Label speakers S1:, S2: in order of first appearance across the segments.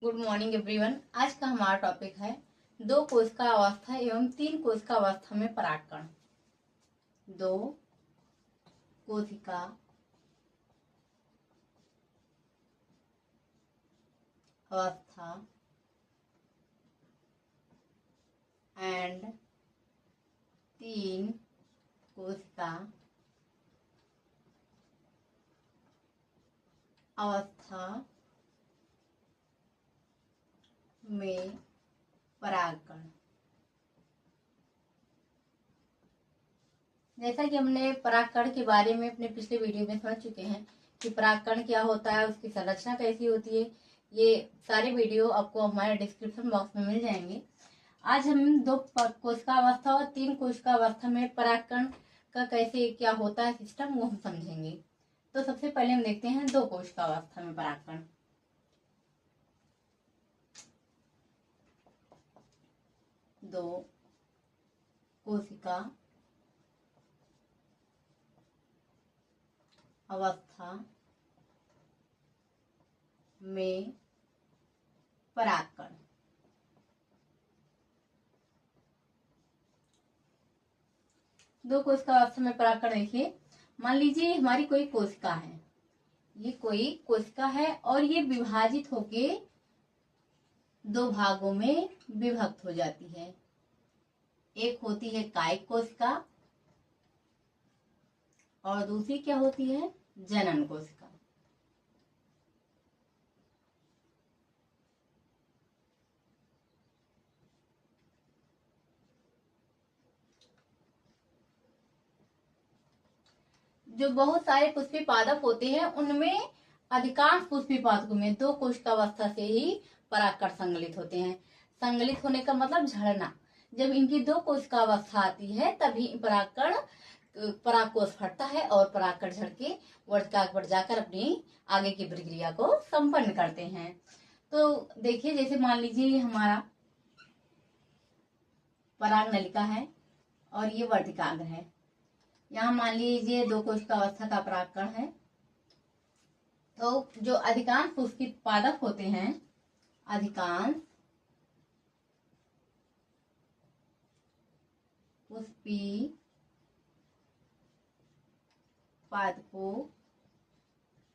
S1: Good morning everyone. आज का हमारा टॉपिक है दो कोशिका अवस्था एवं तीन कोशिका अवस्था में परागकण। दो कोशिका अवस्था एंड तीन कोशिका अवस्था में परागकण। जैसा कि हमने परागकण के बारे में अपने पिछले वीडियो में समझ चुके हैं कि परागकण क्या होता है, उसकी संरचना कैसी होती है। ये सारे वीडियो आपको हमारे डिस्क्रिप्शन बॉक्स में मिल जाएंगे। आज हम दो कोशिका अवस्था और तीन कोशिका अवस्था में परागकण का कैसे क्या होता है सिस्टम, वो हम समझेंगे। तो सबसे पहले हम देखते हैं दो कोशिका अवस्था में परागकण। दो कोशिका अवस्था में परागकण। दो कोशिका अवस्था में परागकण देखिए, मान लीजिए हमारी कोई कोशिका है, ये कोई कोशिका है और ये विभाजित होके दो भागों में विभक्त हो जाती है। एक होती है कायिक कोशिका और दूसरी क्या होती है, जनन कोशिका। जो बहुत सारे पुष्पी पादप होते हैं उनमें अधिकांश पुष्पी पादपों में दो कोशिका अवस्था से ही परागकण संगलित होते हैं। संगलित होने का मतलब झड़ना। जब इनकी दो कोशिका अवस्था आती है तभी परागकोश फटता है और परागकण झड़ के वर्तिकाग्र पर जाकर अपनी आगे की प्रक्रिया को संपन्न करते हैं। तो देखिए, जैसे मान लीजिए हमारा पराग नलिका है और ये वर्तिकाग्र है। यहाँ मान लीजिए दो कोशिका अवस्था का परागकण है। तो जो अधिकांश पुष्पी पादप होते हैं, अधिकांश पुष्पी पादपों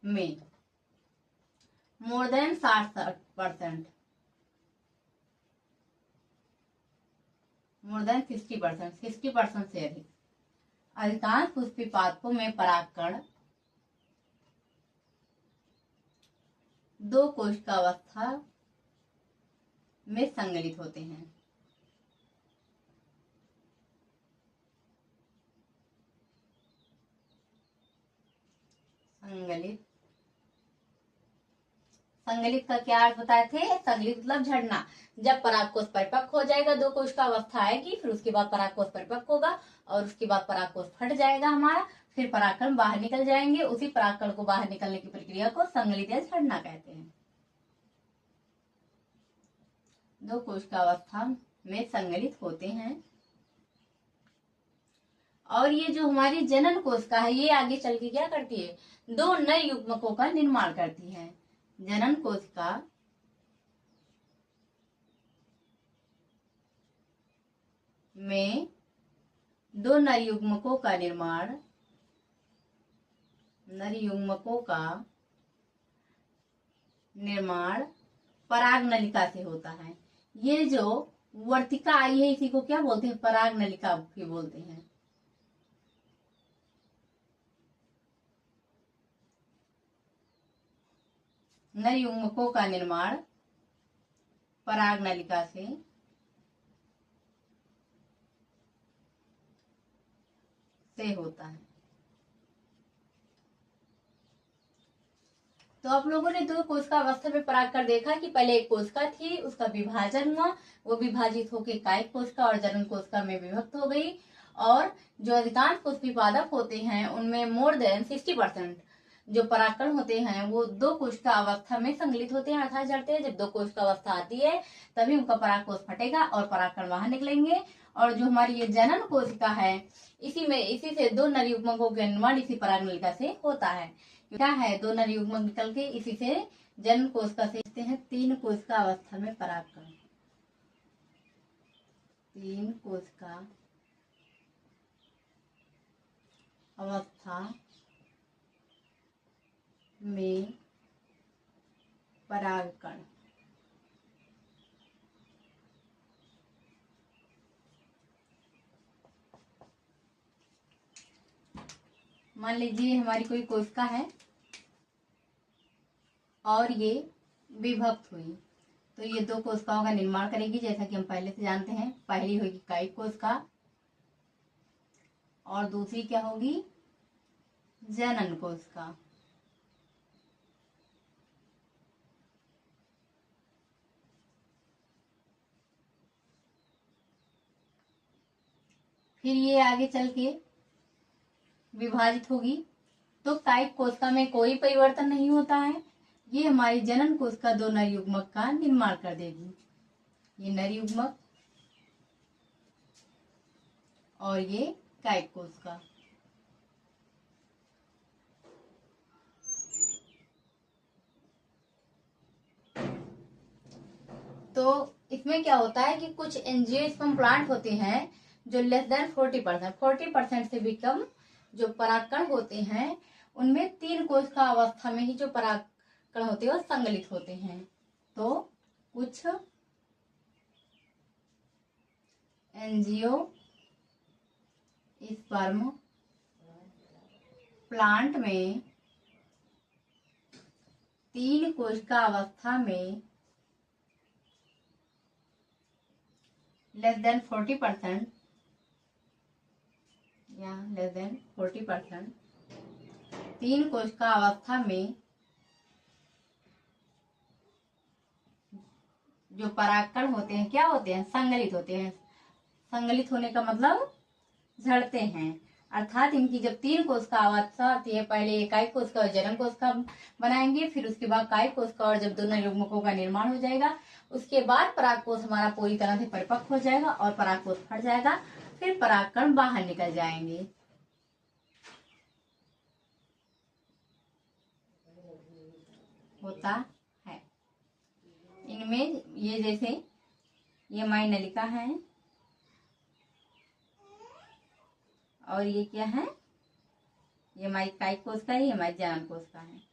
S1: में मोर देन 60%, मोर देन 60% से अधिक अधिकांश पुष्पी पादपों में परागकण दो कोशिका अवस्था में संगलित होते हैं। संगलित का क्या अर्थ बताए थे? संगलित मतलब झड़ना। जब परागकोश परिपक्व हो जाएगा, दो कोशिका अवस्था आएगी, फिर उसके बाद परागकोश परिपक्व होगा और उसके बाद परागकोश फट जाएगा हमारा, फिर परागकण बाहर निकल जाएंगे। उसी परागकण को बाहर निकलने की प्रक्रिया को संगलित या झड़ना कहते हैं। दो कोशिका अवस्था में संगलित होते हैं। और ये जो हमारी जनन कोशिका है, ये आगे चल के क्या करती है, दो नए युग्मकों का निर्माण करती है। जनन कोशिका में दो नर युग्मकों का निर्माण पराग नलिका से होता है। ये जो वर्तिका आई है इसी को क्या बोलते हैं, पराग नलिका भी बोलते हैं। नर युग्मकों का निर्माण पराग नलिका से होता है। तो आप लोगों ने दो कोशिका अवस्था में परागकण देखा कि पहले एक कोशिका थी, उसका विभाजन हुआ, वो विभाजित होकर कायिक कोशिका और जनन कोशिका में विभक्त हो गई। और जो अधिकांश पुष्पी पादप होते हैं उनमें मोर देन 60% जो परागकण होते हैं वो दो कोशिका अवस्था में संगलित होते हैं, अर्थात जड़ते हैं। जब दो कोशिका अवस्था आती है तभी उनका परागकोश फटेगा और परागकण बाहर निकलेंगे। और जो हमारी ये जनन कोशिका है, इसी से दो नर युग्मकों का निर्माण इसी पराग नलिका से होता है। क्या है, दो नर युग्मक निकल के इसी से जन्म कोशिका से देखते हैं 3 कोशिका अवस्था में परागकण। 3 कोशिका अवस्था में परागकण। मान लीजिए हमारी कोई कोशिका है और ये विभक्त हुई, तो ये 2 कोशिकाओं का निर्माण करेगी, जैसा कि हम पहले से जानते हैं। पहली होगी कायिक कोशिका और दूसरी क्या होगी, जनन कोशिका। फिर ये आगे चल के विभाजित होगी, तो कायिक कोशिका में कोई परिवर्तन नहीं होता है। ये हमारी जनन कोशिका 2 नर युग्मक का निर्माण कर देगी। ये नर युग्मक और ये कायिक कोशिका। तो इसमें क्या होता है कि कुछ एंजियोस्पर्म प्लांट होते हैं जो लेस देन 40% से भी कम जो परागकण होते हैं, उनमें 3 कोशिका अवस्था में ही जो परागकण होते हैं वो संगलित होते हैं। तो कुछ एंजियोस्पर्म प्लांट में 3 कोशिका अवस्था में लेस देन 40% या लेस देन 40%, 3 कोशिका अवस्था में जो परागकण होते हैं क्या होते हैं, संगलित होते हैं। संगलित होने का मतलब झड़ते हैं, अर्थात इनकी जब 3 कोशिका अवस्था आती है, पहले एकाइक कोशिका और जनन कोशिका बनाएंगे, फिर उसके बाद कायिक कोशिका और जब दोनों युग्मकों का निर्माण हो जाएगा, उसके बाद परागकोश हमारा पूरी तरह से परिपक्व हो जाएगा और परागकोश फट जाएगा, फिर परागकण बाहर निकल जाएंगे। होता है इनमें ये, जैसे ये माई नलिका है और ये क्या है, ये माई कायिक कोशिका है, ये माई जनन कोशिका है।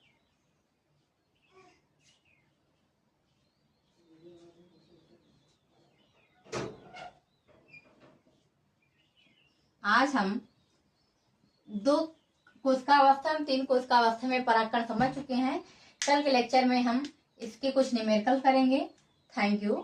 S1: आज हम 2 कोशिका अवस्था में 3 कोशिका अवस्था में परागकण समझ चुके हैं। कल के लेक्चर में हम इसके कुछ न्यूमेरिकल करेंगे। Thank you.